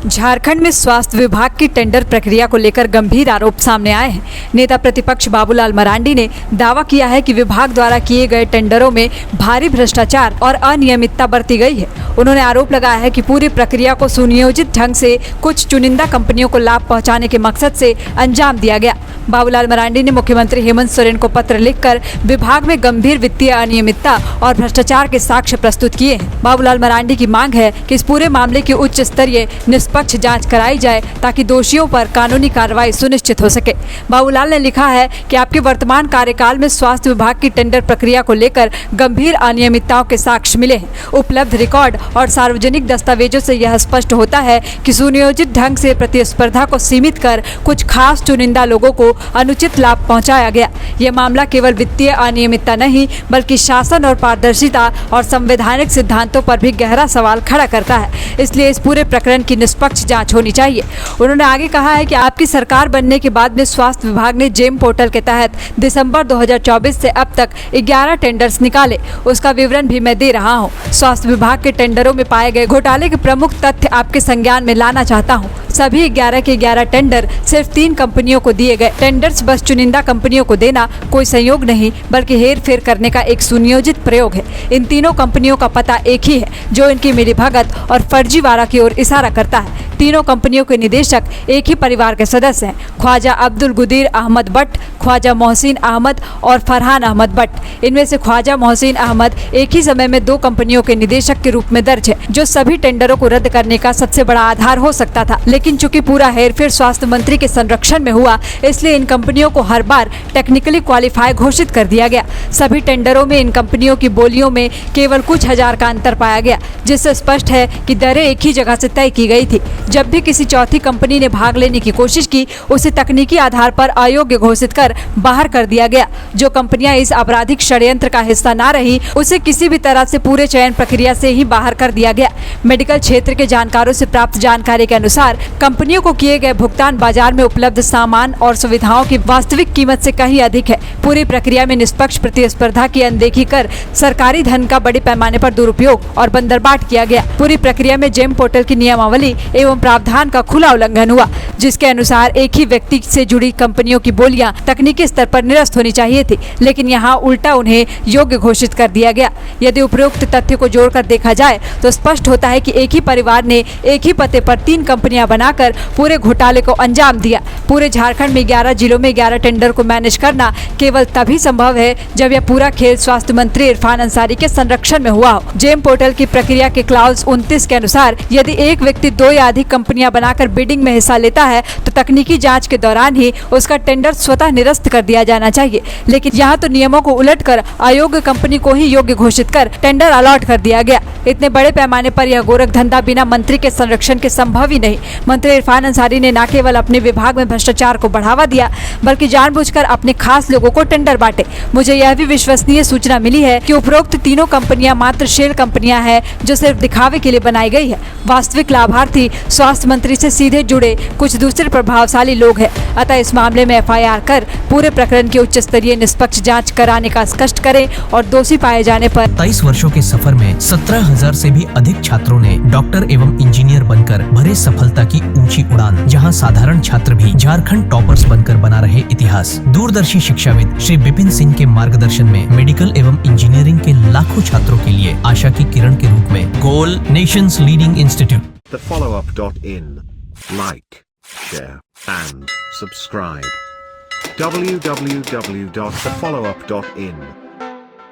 झारखंड में स्वास्थ्य विभाग की टेंडर प्रक्रिया को लेकर गंभीर आरोप सामने आए हैं। नेता प्रतिपक्ष बाबूलाल मरांडी ने दावा किया है कि विभाग द्वारा किए गए टेंडरों में भारी भ्रष्टाचार और अनियमितता बरती गई है। उन्होंने आरोप लगाया है कि पूरी प्रक्रिया को सुनियोजित ढंग से कुछ चुनिंदा कंपनियों को लाभ पहुंचाने के मकसद से अंजाम दिया गया। बाबूलाल मरांडी ने मुख्यमंत्री हेमंत सोरेन को पत्र लिखकर विभाग में गंभीर वित्तीय अनियमितता और भ्रष्टाचार के साक्ष्य प्रस्तुत किए हैं। बाबूलाल मरांडी की मांग है कि इस पूरे मामले की उच्च स्तरीय निष्पक्ष जांच कराई जाए ताकि दोषियों पर कानूनी कार्रवाई सुनिश्चित हो सके। बाबूलाल ने लिखा है कि आपके वर्तमान कार्यकाल में स्वास्थ्य विभाग की टेंडर प्रक्रिया को लेकर गंभीर अनियमितताओं के साक्ष्य मिले हैं। उपलब्ध रिकॉर्ड और सार्वजनिक दस्तावेजों से यह स्पष्ट होता है कि सुनियोजित ढंग से प्रतिस्पर्धा को सीमित कर कुछ खास चुनिंदा लोगों को अनुचित लाभ पहुंचाया गया। यह मामला केवल वित्तीय अनियमितता नहीं बल्कि शासन और पारदर्शिता और संवैधानिक सिद्धांतों पर भी गहरा सवाल खड़ा करता है। इसलिए इस पूरे प्रकरण की निष्पक्ष जांच होनी चाहिए। उन्होंने आगे कहा है कि आपकी सरकार बनने के बाद में स्वास्थ्य विभाग ने जेम पोर्टल के तहत दिसंबर 2024 से अब तक 11 टेंडर्स निकाले। उसका विवरण भी मैं दे रहा हूँ। स्वास्थ्य विभाग के टेंडरों में पाए गए घोटाले के प्रमुख तथ्य आपके संज्ञान में लाना चाहता हूँ। सभी 11 के 11 टेंडर सिर्फ 3 कंपनियों को दिए गए। टेंडर्स बस चुनिंदा कंपनियों को देना कोई संयोग नहीं बल्कि हेर फेर करने का एक सुनियोजित प्रयोग है। इन तीनों कंपनियों का पता एक ही है जो इनकी मिलीभगत और फर्जीवाड़ा की ओर इशारा करता है। तीनों कंपनियों के निदेशक एक ही परिवार के सदस्य हैं, ख्वाजा अब्दुल गुदीर अहमद भट्ट, ख्वाजा मोहसिन अहमद और फरहान अहमद भट्ट। इनमें से ख्वाजा मोहसिन अहमद एक ही समय में 2 कंपनियों के निदेशक के रूप में दर्ज है, जो सभी टेंडरों को रद्द करने का सबसे बड़ा आधार हो सकता था। लेकिन चूंकि पूरा हेरफेर स्वास्थ्य मंत्री के संरक्षण में हुआ, इसलिए इन कंपनियों को हर बार टेक्निकली क्वालिफाई घोषित कर दिया गया। सभी टेंडरों में इन कंपनियों की बोलियों में केवल कुछ हजार का अंतर पाया गया, जिससे स्पष्ट है कि दरें एक ही जगह से तय की गई थी। जब भी किसी चौथी कंपनी ने भाग लेने की कोशिश की, उसे तकनीकी आधार पर अयोग्य घोषित कर बाहर कर दिया गया। जो कंपनियां इस आपराधिक षड्यंत्र का हिस्सा ना रही, उसे किसी भी तरह से पूरे चयन प्रक्रिया से ही बाहर कर दिया गया। मेडिकल क्षेत्र के जानकारों से प्राप्त जानकारी के अनुसार कंपनियों को किए गए भुगतान बाजार में उपलब्ध सामान और सुविधाओं की वास्तविक कीमत से कहीं अधिक है। पूरी प्रक्रिया में निष्पक्ष प्रतिस्पर्धा की अनदेखी कर सरकारी धन का बड़े पैमाने पर दुरुपयोग और बंदरबाट किया गया। पूरी प्रक्रिया में जेम पोर्टल की नियमावली एवं प्रावधान का खुला उल्लंघन हुआ, जिसके अनुसार एक ही व्यक्ति से जुड़ी कंपनियों की बोलियां तकनीकी स्तर पर निरस्त होनी चाहिए थी, लेकिन यहाँ उल्टा उन्हें योग्य घोषित कर दिया गया। यदि उपरोक्त तथ्य को जोड़कर देखा जाए तो स्पष्ट होता है कि एक ही परिवार ने एक ही पते पर 3 कंपनियां बनाकर पूरे घोटाले को अंजाम दिया। पूरे झारखंड में 11 जिलों में 11 टेंडर को मैनेज करना केवल तभी संभव है जब यह पूरा खेल स्वास्थ्य मंत्री इरफान अंसारी के संरक्षण में हुआ हो। जेम पोर्टल की प्रक्रिया के क्लाउज 29 के अनुसार यदि एक व्यक्ति 2 या अधिक कंपनियां बनाकर बिडिंग में हिस्सा लेता है तो तकनीकी जांच के दौरान ही उसका टेंडर स्वतः निरस्त कर दिया जाना चाहिए। लेकिन यहाँ तो नियमों को उलटकर अयोग्य कंपनी को ही योग्य घोषित कर टेंडर अलॉट कर दिया गया। इतने बड़े पैमाने पर यह गोरख धंधा बिना मंत्री के संरक्षण के संभव ही नहीं। मंत्री इरफान अंसारी ने न केवल अपने विभाग में भ्रष्टाचार को बढ़ावा दिया बल्कि जानबूझकर अपने खास लोगों को टेंडर बांटे। मुझे यह भी विश्वसनीय सूचना मिली है कि उपरोक्त तीनों कंपनियां मात्र शेल कंपनियां हैं जो सिर्फ दिखावे के लिए बनाई गई है। वास्तविक लाभार्थी स्वास्थ्य मंत्री से सीधे जुड़े कुछ दूसरे प्रभावशाली लोग हैं। अतः इस मामले में FIR कर पूरे प्रकरण की उच्च स्तरीय निष्पक्ष जांच कराने का स्पष्ट करें और दोषी पाए जाने पर 23 वर्षों के सफर में 17,000 से भी अधिक छात्रों ने डॉक्टर एवं इंजीनियर बनकर भरे सफलता की ऊंची उड़ान। जहां साधारण छात्र भी झारखंड टॉपर्स बनकर बना रहे इतिहास। दूरदर्शी शिक्षाविद श्री विपिन सिंह के मार्गदर्शन में मेडिकल एवं इंजीनियरिंग के लाखों छात्रों के लिए आशा की किरण के रूप में goal nations leading institute. thefollowup.in. Like, share and subscribe. www.thefollowup.in